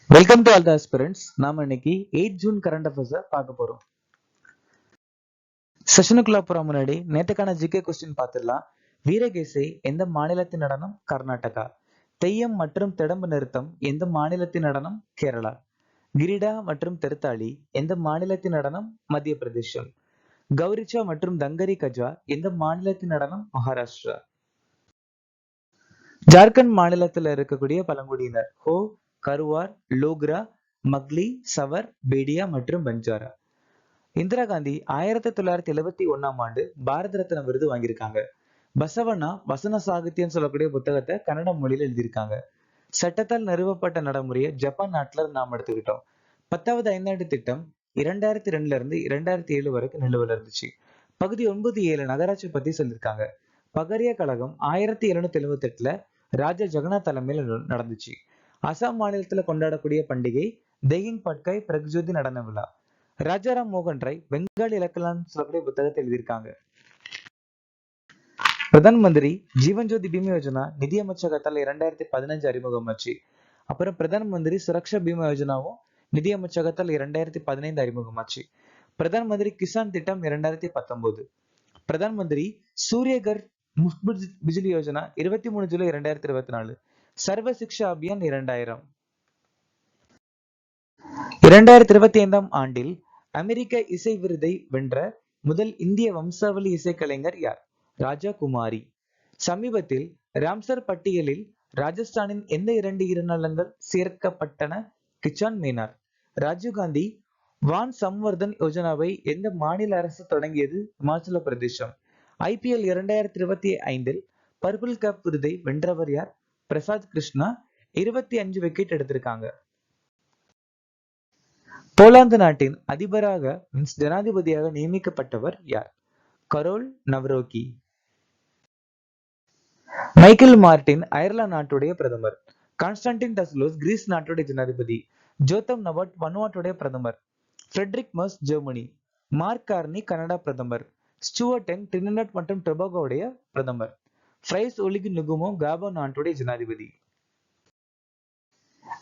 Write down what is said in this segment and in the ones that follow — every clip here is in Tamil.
Welcome to all the aspirants. நாம இன்னைக்கு 8 ஜூன் கரண்ட் அஃபேர்ஸ் பார்க்க போறோம். செஷனுக்குள்ள போற முன்னாடி நேத்துக்கான ஜிகே கொஸ்டின் பார்த்துடலாம். வீரகேசை எந்த மாநிலத்தின் நடனம்? கர்நாடகா. தெய்யம் மற்றும் திடம்பு நிறுத்தம் எந்த மாநிலத்தின் நடனம்? கேரளா. கிரிடா மற்றும் தெருத்தாளி எந்த மாநிலத்தின் நடனம்? மத்திய பிரதேசம். கௌரிச்சா மற்றும் தங்கரி கஜா எந்த மாநிலத்தின் நடனம்? மகாராஷ்டிரா. ஜார்க்கண்ட் மாநிலத்தில் இருக்கக்கூடிய பழங்குடியினர் ஹோ, கருவார், லோக்ரா, மக்லி, சவர், பேடியா மற்றும் பஞ்சாரா. இந்திரா காந்தி 1971ஆம் ஆண்டு பாரத ரத்னா விருது வாங்கியிருக்காங்க. பசவண்ணா வசன சாகித்யம் சொல்லக்கூடிய புத்தகத்தை கன்னட மொழியில எழுதியிருக்காங்க. சட்டத்தால் நிறுவப்பட்ட நடைமுறையை ஜப்பான் நாட்டுல நாம் எடுத்துக்கிட்டோம். 10வது ஐந்தாண்டு திட்டம் 2002ல இருந்து 2007 வரைக்கும் நிலுவையில் இருந்துச்சு. பகுதி 9.7 நகராட்சி பத்தி சொல்லியிருக்காங்க. பகரிய கழகம் 1778ல ராஜா ஜெகநாத் தலைமையில் நடந்துச்சு. அசாம் மாநிலத்துல கொண்டாடக்கூடிய பண்டிகை தெஹிங் பட்காய் பிரக்ஜோதி நடன விழா. ராஜாராம் மோகன் ராய் பெங்காலி இலக்கணம் சொல்லக்கூடிய புத்தகத்தை எழுதியிருக்காங்க. பிரதான் மந்திரி ஜீவன் ஜோதி பீமா யோஜனா நிதி அமைச்சகத்தால் 2015 அறிமுகமாச்சு. அப்புறம் பிரதான் மந்திரி சுரக்ஷா பீமா யோஜனாவும் நிதி அமைச்சகத்தால் 2015 அறிமுகமாச்சு. பிரதான் மந்திரி கிசான் திட்டம் 2019. பிரதான் மந்திரி சூரியகர் முஃப்த் பிஜ்லி யோஜனா 23 ஜூலை 2024. சர்வ சிக்ஷா அபியான் 2000. 2025ஆம் ஆண்டில் அமெரிக்க இசை விருதை வென்ற முதல் இந்திய வம்சாவளி இசைக்கலைஞர் யார்? ராஜா குமாரி. சமீபத்தில் ராம்சர் பட்டியலில் ராஜஸ்தானின் எந்த 2 ஈரநிலங்கள் சேர்க்கப்பட்டன? கிச்சான் மீனார். ராஜீவ்காந்தி வான் சம்வர்தன் யோஜனாவை எந்த மாநில அரசு தொடங்கியது? இமாச்சல பிரதேசம். IPL 2025இல் பர்பிள் கேப் விருதை வென்றவர் யார்? பிரசாத் கிருஷ்ணா. 25 விக்கெட் எடுத்திருக்காங்க. போலாந்து நாட்டின் அதிபராக ஜனாதிபதியாக நியமிக்கப்பட்டவர் யார்? கரோல் நவ்ரோக்கி. மைக்கேல் மார்டின் அயர்லாந்து நாட்டுடைய பிரதமர். கான்ஸ்டன்டின் டஸ்லோஸ் கிரீஸ் நாட்டுடைய ஜனாதிபதி. ஜோத்தம் நவாட் வனுவாட்டுடைய பிரதமர். Friedrich Merz Germany. Mark Carney Canada பிரதமர். ஸ்டூவர்ட் யங் டிரினிடாட் மற்றும் டொபாகோவுடைய பிரதமர். பிரைஸ் ஒலிகி நுகுமோ காபோ நாட்டுடைய ஜனாதிபதி.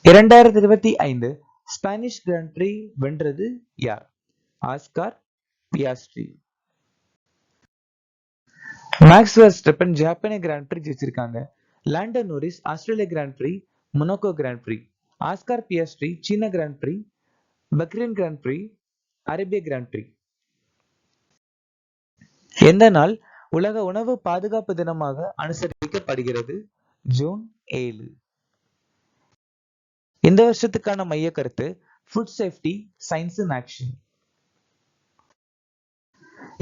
2025 ஸ்பானிஷ் கிராண்ட் பிரீ வென்றது யார்? Oscar Piastri. மேக்ஸ் வெர்ஸ்டப்பன் ஜப்பானிய கிராண்ட் பிரீ ஜெயிச்சிருக்காங்க. லாண்டோ நோரிஸ் ஆஸ்திரேலிய grand prix, Monaco grand prix. Oscar Piastri சீன grand prix, Bahrain grand prix, அரேபிய கிராண்ட் பிரீ. எந்த நாள் உலக உணவு பாதுகாப்பு தினமாக அனுசரிக்கப்படுகிறது? ஜூன் 7. இந்த வருஷத்துக்கான மைய கருத்து food safety science in action.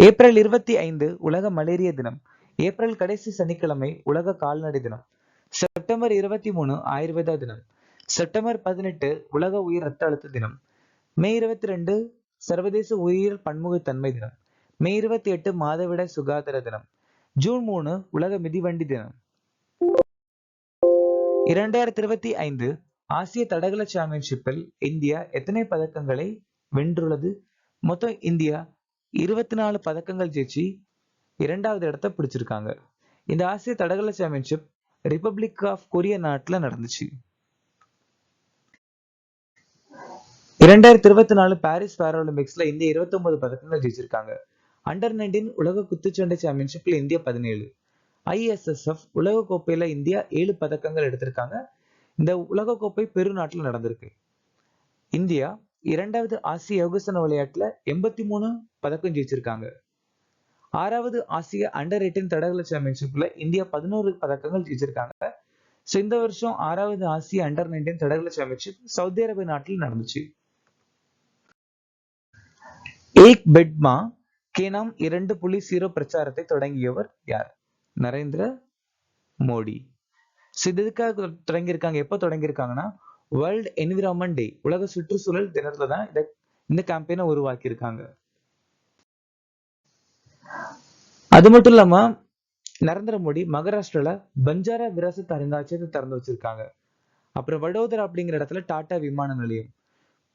April 25 உலக மலேரியா தினம். ஏப்ரல் கடைசி சனிக்கிழமை உலக கால்நடை தினம். செப்டம்பர் 23 ஆயுர்வேதா தினம். செப்டம்பர் 18 உலக உயர் ரத்த அழுத்த தினம். மே 22 சர்வதேச உயிரியல் பன்முகத்தன்மை தினம். மே 28 மாதவிடாய் சுகாதார தினம். ஜூன் 3 உலக மிதிவண்டி தினம். 2025 ஆசிய தடகள சாம்பியன்ஷிப்பில் இந்தியா எத்தனை பதக்கங்களை வென்றுள்ளது? மொத்தம் இந்தியா 24 பதக்கங்கள் ஜெயிச்சு 2வது இடத்தை பிடிச்சிருக்காங்க. இந்த ஆசிய தடகள சாம்பியன்ஷிப் ரிபப்ளிக் ஆஃப் கொரியா நாட்டுல நடந்துச்சு. 2024 பாரிஸ் பாராலிம்பிக்ஸ்ல இந்தியா 29 பதக்கங்கள் ஜெயிச்சிருக்காங்க. அண்டர் 19 உலக குத்துச்சண்டை சாம்பியன்ஷிப்ல இந்தியா 17. ISSF உலக கோப்பையில இந்தியா 7 பதக்கங்கள் எடுத்திருக்காங்க. இந்த உலக கோப்பை பெரு நாட்டில் நடந்திருக்கு. இந்தியா 2வது ஆசிய யோகாசன விளையாட்டுல 83 பதக்கம் ஜெயிச்சிருக்காங்க. 6வது ஆசிய அண்டர் 18 தடகள சாம்பியன்ஷிப்ல இந்தியா 11 பதக்கங்கள் ஜெயிச்சிருக்காங்க. இந்த வருஷம் 6வது ஆசிய அண்டர் 19 தடகள சாம்பியன்ஷிப் சவுதி அரேபியா நாட்டில் நடந்துச்சு. ஏக் பெட் மா கே நாம் 2.0 பிரச்சாரத்தை தொடங்கியவர் யார்? நரேந்திர மோடி. இதுக்காக தொடங்கியிருக்காங்க. எப்ப தொடங்கியிருக்காங்கன்னா வேர்ல்ட் என்விரான்மெண்ட் டே உலக சுற்றுச்சூழல் தினத்துல தான் இந்த கேம்பெயினை உருவாக்கி இருக்காங்க. அது மட்டும் இல்லாம நரேந்திர மோடி மகாராஷ்டிரால பஞ்சாரா விராசத் அருங்காட்சியகத்தை திறந்து வச்சிருக்காங்க. அப்புறம் வடோதரா அப்படிங்கிற இடத்துல டாடா விமான நிலையம்.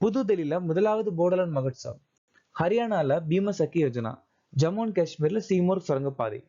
புது தில்லியில 1வது போடோலாந்து மகோத்சவ். ஹரியானால பீமசக்கி யோஜனா. ஜம்மு அண்ட் காஷ்மீர்ல சீமோர் சுரங்கப்பாதை.